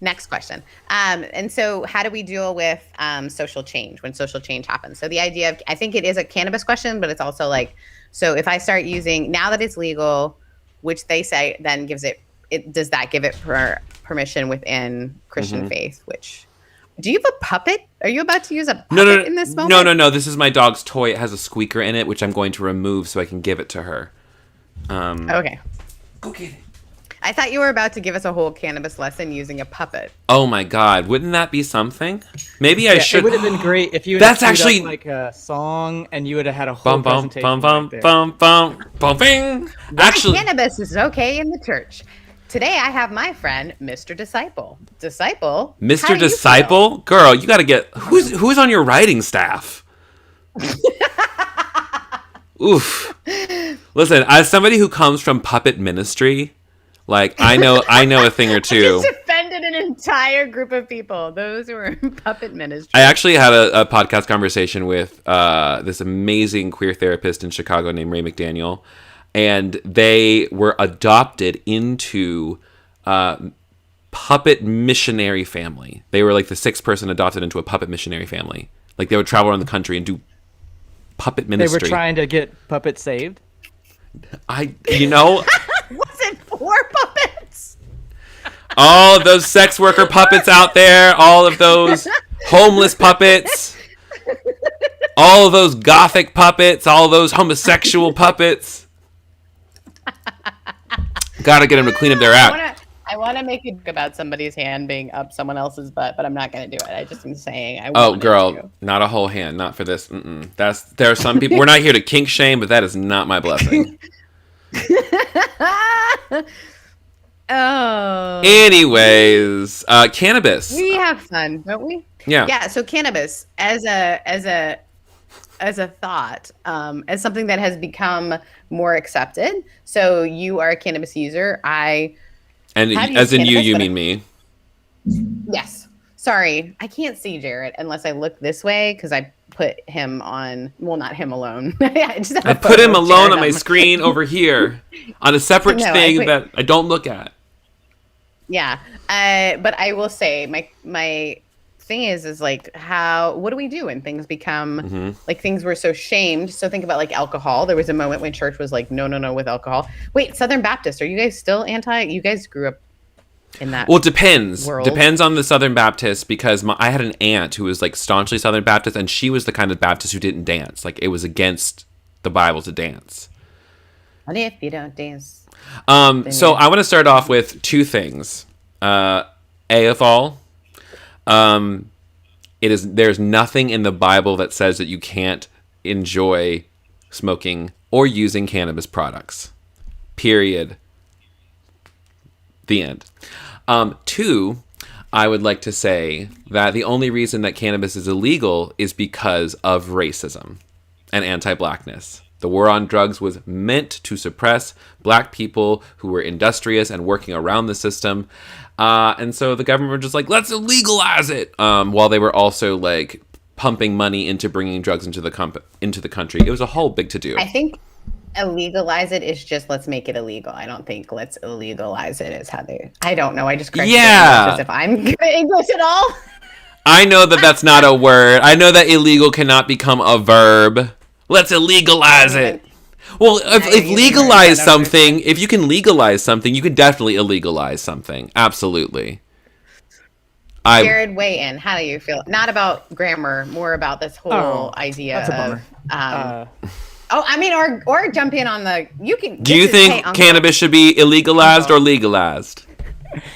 Next question. And so how do we deal with social change when social change happens? So the idea of, I think it is a cannabis question, but it's also like, so if I start using, now that it's legal, which they say then gives it does that give it permission within Christian faith? Which, do you have a puppet? Are you about to use a puppet in this moment? No. This is my dog's toy. It has a squeaker in it, which I'm going to remove so I can give it to her. Okay. Go get it. I thought you were about to give us a whole cannabis lesson using a puppet. Oh my God! Wouldn't that be something? Maybe I should. It would have been great if you. That's actually like a song, and you would have had a whole presentation. Bum. Actually, cannabis is okay in the church. today I have my friend, Mr. Disciple. Disciple? Mr. Disciple? Girl, you got to get... Who's on your writing staff? Oof. Listen, as somebody who comes from puppet ministry, like, I know a thing or two. I just offended an entire group of people. Those who are in puppet ministry. I actually had a podcast conversation with this amazing queer therapist in Chicago named Ray McDaniel, and they were adopted into puppet missionary family. They were like the sixth person adopted into a puppet missionary family. Like, they would travel around the country and do puppet ministry. They were trying to get puppets saved? Was it for puppets? All of those sex worker puppets out there, all of those homeless puppets, all of those gothic puppets, all of those homosexual puppets. Gotta get them to clean up their act. I want to make a joke about somebody's hand being up someone else's butt, but I'm not going to do it. I just am saying. Not a whole hand, not for this. There are some people. We're not here to kink shame, but that is not my blessing. Oh. Anyways, cannabis. We have fun, don't we? Yeah. Yeah. So cannabis as a thought, as something that has become more accepted. So you are a cannabis user. And as in you mean me. Yes. Sorry, I can't see Jared unless I look this way because I put him on. Well, not him alone. I put him alone on my screen over here on a separate thing that I don't look at. Yeah, but I will say my thing is like what do we do when things become like things were so shamed? So think about like alcohol. There was a moment when church was like, no with alcohol. Wait, Southern Baptist, are you guys still anti? You guys grew up in that. Well, it depends. World. Depends on the Southern Baptist because I had an aunt who was like staunchly Southern Baptist, and she was the kind of Baptist who didn't dance. Like, it was against the Bible to dance. What if you don't dance? So I want to start off with two things. A of all, there's nothing in the Bible that says that you can't enjoy smoking or using cannabis products. Period. The end. Two, I would like to say that the only reason that cannabis is illegal is because of racism and anti-blackness. The war on drugs was meant to suppress black people who were industrious and working around the system. And so the government were just like, let's legalize it. While they were also like pumping money into bringing drugs into the country. It was a whole big to-do. I think illegalize it is just let's make it illegal. I don't think let's illegalize it is how they. I don't know. I just corrected as if I'm good at English at all. I know that that's not a word. I know that illegal cannot become a verb. Let's illegalize it. Well, if legalize something, if you can legalize something, you can definitely illegalize something. Absolutely. Jared, weigh in. How do you feel? Not about grammar, more about this whole idea. That's a bummer. Or jump in on the. You can. Do you think cannabis should be illegalized or legalized?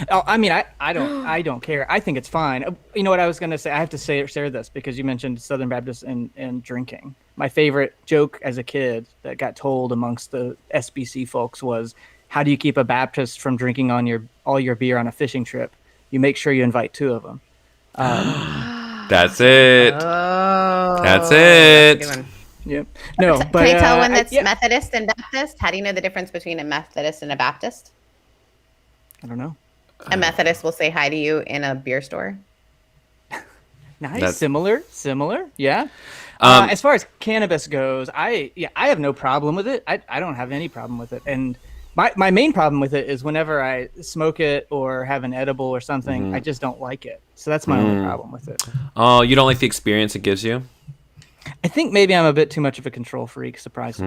Oh, I mean, I don't care. I think it's fine. You know what I was going to say? I have to share this because you mentioned Southern Baptist and drinking. My favorite joke as a kid that got told amongst the SBC folks was, how do you keep a Baptist from drinking all your beer on a fishing trip? You make sure you invite two of them. That's it. Oh, that's it. That's a good one. Yep. No, but can I tell one that's Methodist and Baptist? How do you know the difference between a Methodist and a Baptist? I don't know. A Methodist will say hi to you in a beer store. Nice. Similar. Yeah. As far as cannabis goes, I have no problem with it. I don't have any problem with it. And my main problem with it is whenever I smoke it or have an edible or something, I just don't like it. So that's my only problem with it. Oh, you don't like the experience it gives you? I think maybe I'm a bit too much of a control freak. Surprise.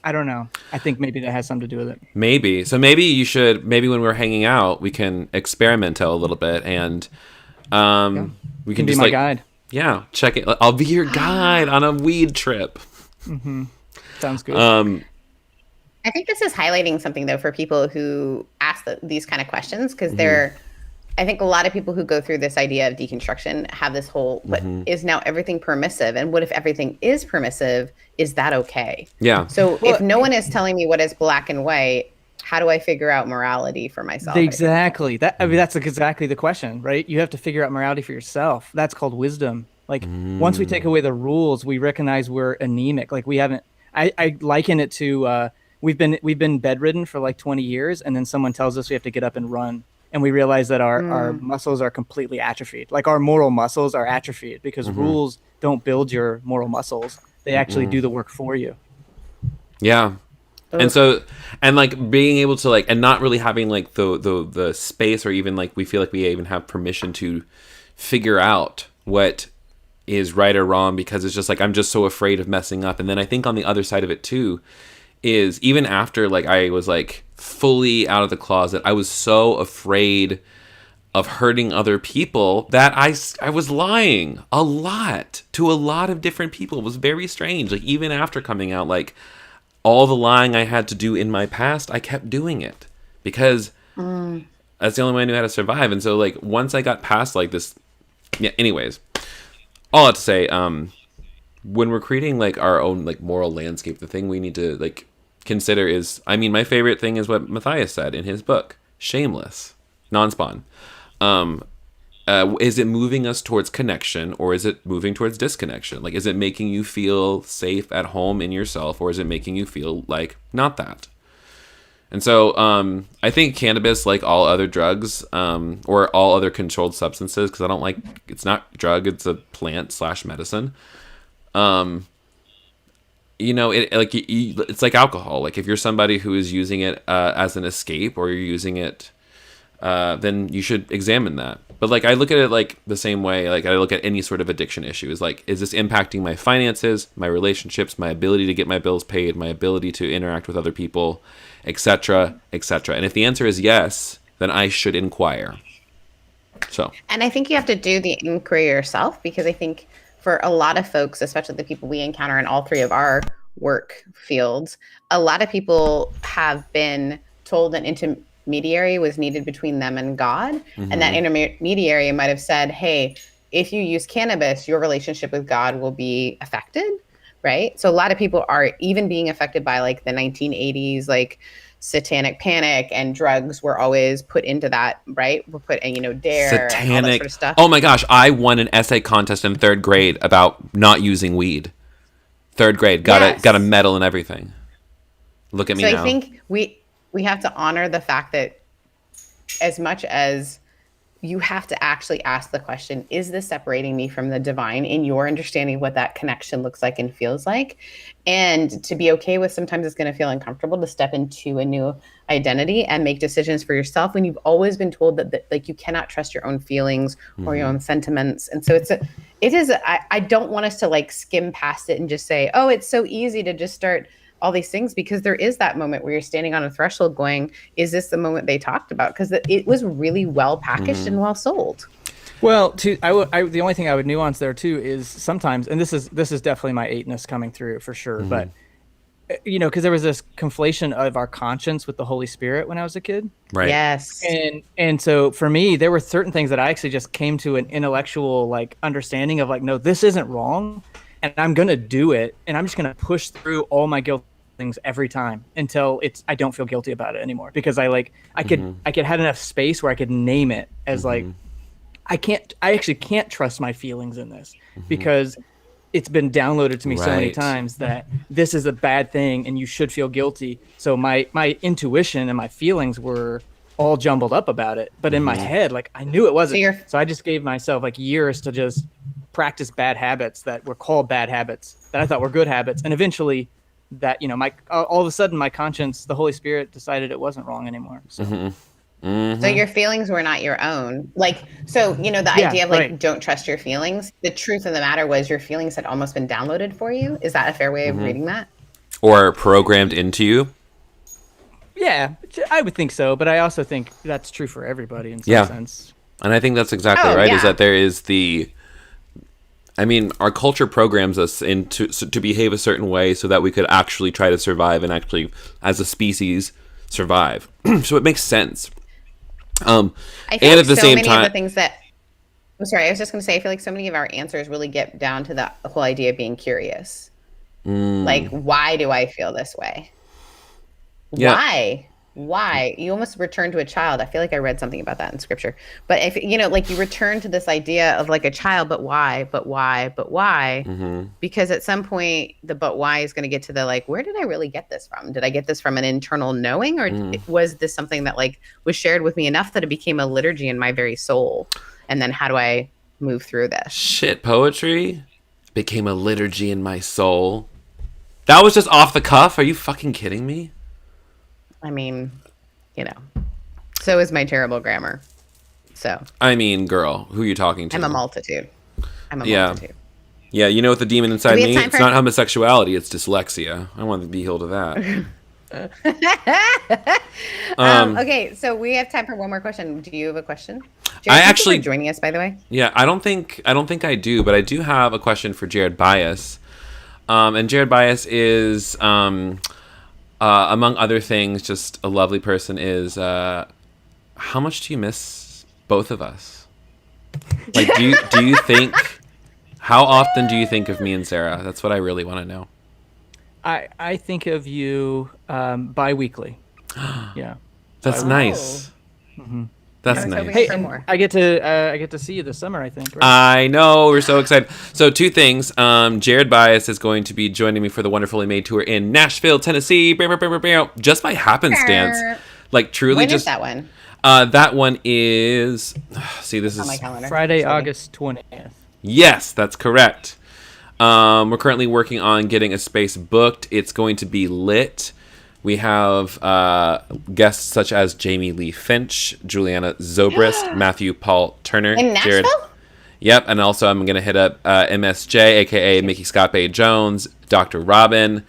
I don't know. I think maybe that has something to do with it. Maybe. So maybe when we're hanging out, we can experiment a little bit and we can be just my guide. Yeah, check it. I'll be your guide on a weed trip. Sounds good. I think this is highlighting something though for people who ask these kind of questions because I think a lot of people who go through this idea of deconstruction have this whole, what is now everything permissive? And what if everything is permissive? Is that okay? Yeah. So if no one is telling me what is black and white, how do I figure out morality for myself? Exactly. That's exactly the question, right? You have to figure out morality for yourself. That's called wisdom. Like once we take away the rules, we recognize we're anemic. Like we haven't. I liken it to we've been bedridden for like 20 years, and then someone tells us we have to get up and run, and we realize that our muscles are completely atrophied. Like our moral muscles are atrophied because rules don't build your moral muscles. They actually do the work for you. Yeah. And so, and like being able to like, and not really having like the space, or even like we feel like we even have permission to figure out what is right or wrong, because it's just like, I'm just so afraid of messing up. And then I think on the other side of it too, is even after like I was like fully out of the closet, I was so afraid of hurting other people that I was lying a lot to a lot of different people. It was very strange. Like even after coming out, like, all the lying I had to do in my past, I kept doing it because that's the only way I knew how to survive. And so, like, once I got past, like, this... Yeah, anyways. All that to say, when we're creating, like, our own, like, moral landscape, the thing we need to, like, consider is... I mean, my favorite thing is what Matthias said in his book. Shameless. Non-spawn. Is it moving us towards connection, or is it moving towards disconnection? Like, is it making you feel safe at home in yourself, or is it making you feel like not that? And so I think cannabis, like all other drugs, or all other controlled substances, because I don't like, it's not drug, it's a plant / medicine. You know, it's like alcohol. Like if you're somebody who is using it as an escape, or you're using it, then you should examine that. But like I look at it like the same way like I look at any sort of addiction issue, is like, is this impacting my finances, my relationships, my ability to get my bills paid, my ability to interact with other people, etc., etc. And if the answer is yes, then I should inquire. So, and I think you have to do the inquiry yourself, because I think for a lot of folks, especially the people we encounter in all three of our work fields, a lot of people have been told an intermediary was needed between them and God. And that intermediary might have said, hey, if you use cannabis, your relationship with God will be affected, right? So a lot of people are even being affected by like the 1980s, like satanic panic, and drugs were always put into that, right? We're put in, DARE satanic, and all that sort of stuff. Oh my gosh, I won an essay contest in 3rd grade about not using weed. 3rd grade, got a medal and everything. Look at me now. So I think we have to honor the fact that as much as you have to actually ask the question, is this separating me from the divine in your understanding of what that connection looks like and feels like? And to be okay with sometimes it's going to feel uncomfortable to step into a new identity and make decisions for yourself when you've always been told that like you cannot trust your own feelings or your own sentiments. And so I don't want us to like skim past it and just say, oh, it's so easy to just start all these things, because there is that moment where you're standing on a threshold going, is this the moment they talked about? Because it was really well packaged and well sold. Well, the only thing I would nuance there too is sometimes, and this is definitely my eightness coming through for sure, but because there was this conflation of our conscience with the Holy Spirit when I was a kid. Right. Yes. And so for me, there were certain things that I actually just came to an intellectual like understanding of like, no, this isn't wrong, and I'm gonna do it, and I'm just gonna push through all my guilt things every time until I don't feel guilty about it anymore, because I could had enough space where I could name it as like, I actually can't trust my feelings in this because it's been downloaded to me so many times that this is a bad thing and you should feel guilty. So my intuition and my feelings were all jumbled up about it, but in my head, like I knew it wasn't. So I just gave myself like years to just practice bad habits that were called bad habits that I thought were good habits, and eventually that all of a sudden my conscience, the Holy Spirit, decided it wasn't wrong anymore. So. So your feelings were not your own. Like, so, the idea of like, don't trust your feelings. The truth of the matter was your feelings had almost been downloaded for you. Is that a fair way of reading that? Or programmed into you? Yeah, I would think so. But I also think that's true for everybody in some sense. And I think that's exactly right. Is that there is our culture programs us to behave a certain way so that we could actually try to survive and actually, as a species, survive. So it makes sense. I feel and like at the so same many time, of the things that I'm sorry, I was just going to say, I feel like so many of our answers really get down to the whole idea of being curious. Like, why do I feel this way? Yeah. Why? why you almost return to a child. I feel like I read something about that in scripture. But if you return to this idea of like a child, but why? Mm-hmm. Because at some point the but why is going to get to the like, where did I really get this from? Did I get this from an internal knowing, or was this something that like was shared with me enough that it became a liturgy in my very soul? And then how do I move through this? Shit, poetry became a liturgy in my soul. That was just off the cuff. Are you fucking kidding me? I mean, so is my terrible grammar. So I mean, girl, who are you talking to? I'm a multitude. Multitude. Yeah, you know what the demon inside me? It's for... not homosexuality, it's dyslexia. I want to be healed of that. Okay, so we have time for one more question. Do you have a question? Jared, I actually joining us, by the way. Yeah, I don't think I do, but I do have a question for Jared Byas. And Jared Byas is among other things, just a lovely person. Is how much do you miss both of us? Like, do you think? How often do you think of me and Sarah? That's what I really want to know. I think of you bi-weekly. Yeah, that's nice. Mm-hmm. That's nice. Hey, I get to see you this summer, I think. Right? I know, we're so excited. So 2 things. Jared Byas is going to be joining me for the Wonderfully Made tour in Nashville, Tennessee. Just by happenstance, like truly. When just is that one? That one is. See, this is Friday, August 20th. Yes, that's correct. We're currently working on getting a space booked. It's going to be lit. We have guests such as Jamie Lee Finch, Juliana Zobrist, Matthew Paul Turner. In Nashville? Jared. Yep, and also I'm going to hit up MSJ, a.k.a. Mickey Scott Bay Jones, Dr. Robin.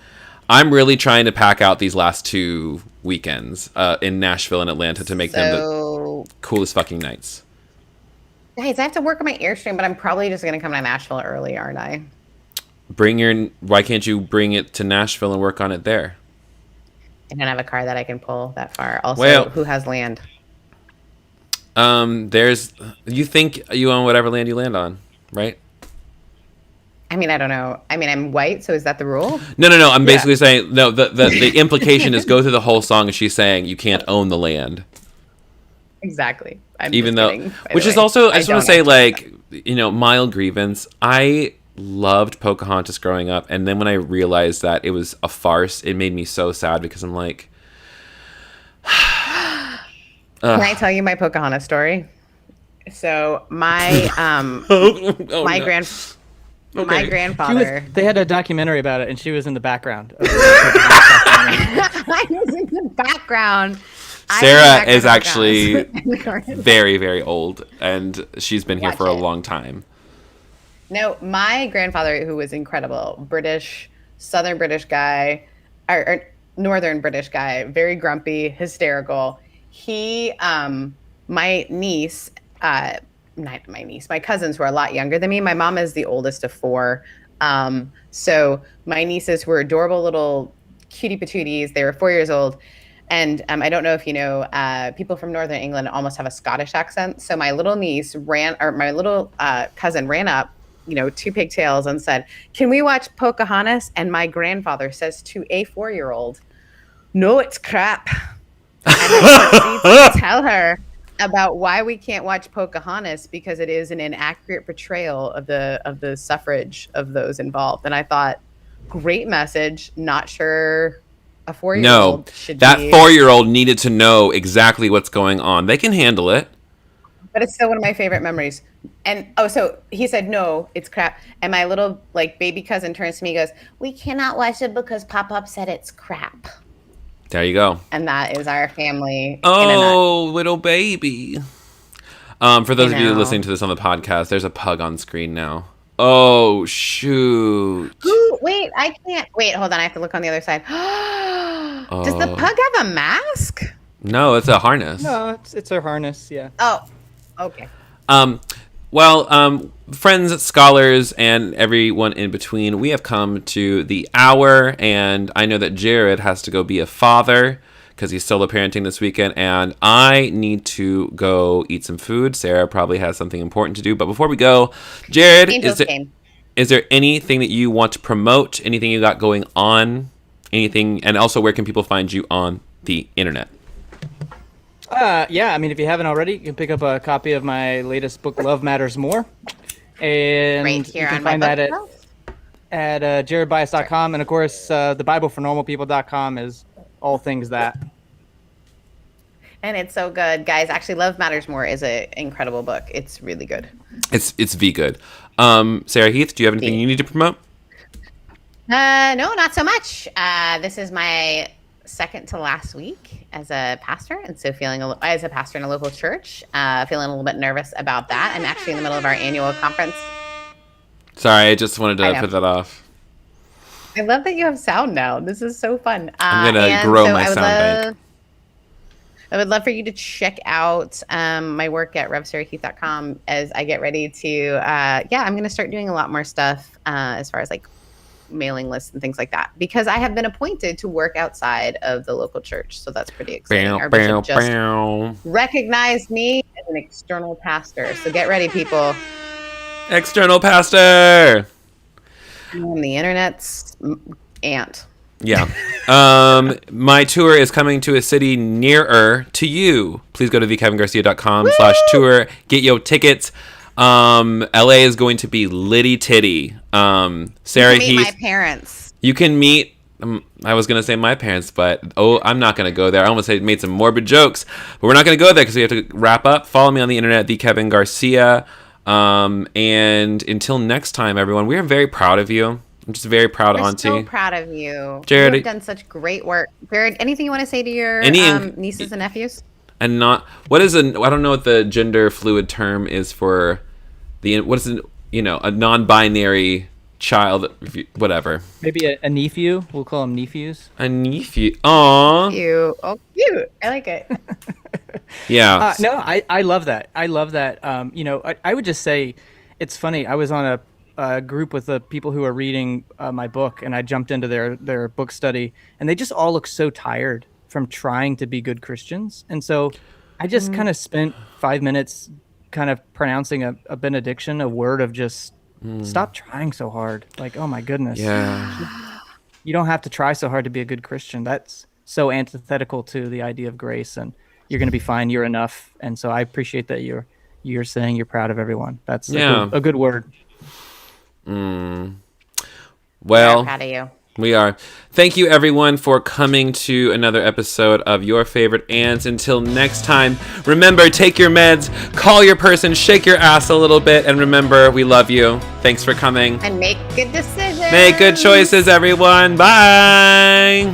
I'm really trying to pack out these last 2 weekends in Nashville and Atlanta to make them the coolest fucking nights. Guys, I have to work on my Airstream, but I'm probably just going to come to Nashville early, aren't I? Why can't you bring it to Nashville and work on it there? I don't have a car that I can pull that far. Also, who has land? You think you own whatever land you land on, right? I mean, I don't know. I mean, I'm white, so is that the rule? No. I'm basically saying, no, the implication is go through the whole song and she's saying you can't own the land. Exactly. Even though, which is also, I just want to say, like, mild grievance. I loved Pocahontas growing up, and then when I realized that it was a farce, it made me so sad because I'm like, can I tell you my Pocahontas story? So my my grandfather. They had a documentary about it, and she was in the background. I was in the background. Sarah is actually very, very old, and she's been here for a long time. No, my grandfather, who was incredible, Southern British guy, or Northern British guy, very grumpy, hysterical. My niece, not my niece, my cousins were a lot younger than me. My mom is the oldest of 4. So my nieces were adorable little cutie patooties. They were 4 years old. And I don't know if you know, people from Northern England almost have a Scottish accent. So my little cousin ran up, 2 pigtails, and said, "Can we watch Pocahontas?" And my grandfather says to a 4-year-old, "No, it's crap." And I proceed to tell her about why we can't watch Pocahontas because it is an inaccurate portrayal of the suffrage of those involved. And I thought, great message. Not sure a 4-year-old should be. That 4-year-old needed to know exactly what's going on. They can handle it. But it's still one of my favorite memories. And so he said, "No, it's crap." And my little baby cousin turns to me and goes, "We cannot watch it because Pop-Up said it's crap." There you go. And that is our family. Oh, little baby. For those of you listening to this on the podcast, there's a pug on screen now. Oh, shoot. Ooh, wait, I can't. Wait, hold on. I have to look on the other side. Does the pug have a mask? No, it's a harness. No, it's her harness, yeah. Oh, okay. Friends, scholars, and everyone in between, we have come to the hour, and I know that Jared has to go be a father because he's solo parenting this weekend, and I need to go eat some food. Sarah probably has something important to do, but before we go, Jared, is there anything that you want to promote? Anything you got going on? Anything? And also, where can people find you on the internet? Yeah, I mean, if you haven't already, you can pick up a copy of my latest book, Love Matters More. And Right here you can on my find that bookshelf. at jaredbyas.com. And of course, thebiblefornormalpeople.com is all things that. And it's so good, guys. Actually, Love Matters More is an incredible book. It's really good. It's V good. Sarah Heath, do you have anything you need to promote? No, not so much. This is my second to last week as a pastor, and so as a pastor in a local church, feeling a little bit nervous about that. I'm actually in the middle of our annual conference. Sorry, I just wanted to put that off. I love that you have sound now. This is so fun. I'm gonna grow my sound bank. I would love for you to check out my work at revsarahheath.com as I get ready to. I'm going to start doing a lot more stuff as far as like mailing lists and things like that, because I have been appointed to work outside of the local church. So that's pretty exciting. Our bishop just recognized me as an external pastor. So get ready, people. External pastor. I'm the internet's aunt. Yeah. My tour is coming to a city nearer to you. Please go to thekevingarcia.com/tour. Get your tickets. LA is going to be litty titty. Sarah Heath. My parents. You can meet. I was gonna say my parents, but I'm not gonna go there. I almost made some morbid jokes, but we're not gonna go there because we have to wrap up. Follow me on the internet, The Kevin Garcia. And until next time, everyone, we are very proud of you. I'm just very proud, Auntie. We're so proud of you. Jared, you've done such great work. Jared, anything you want to say to your nieces and nephews? And not I don't know what the gender fluid term is for a non-binary child, whatever. Maybe a nephew. We'll call them nephews. A nephew. Aww. Cute. Oh, cute. I like it. Yeah. No, I love that. I love that. I would just say it's funny. I was on a group with the people who are reading my book, and I jumped into their book study, and they just all look so tired from trying to be good Christians. And so I just kind of spent 5 minutes kind of pronouncing a benediction, a word of just stop trying so hard. Like, oh my goodness. Yeah. You don't have to try so hard to be a good Christian. That's so antithetical to the idea of grace, and you're going to be fine. You're enough. And so I appreciate that you're saying you're proud of everyone. That's a good word. Well, we're proud of you. We are. Thank you, everyone, for coming to another episode of Your Favorite Aunts. Until next time, remember, take your meds, call your person, shake your ass a little bit, and remember, we love you. Thanks for coming. And make good decisions. Make good choices, everyone. Bye.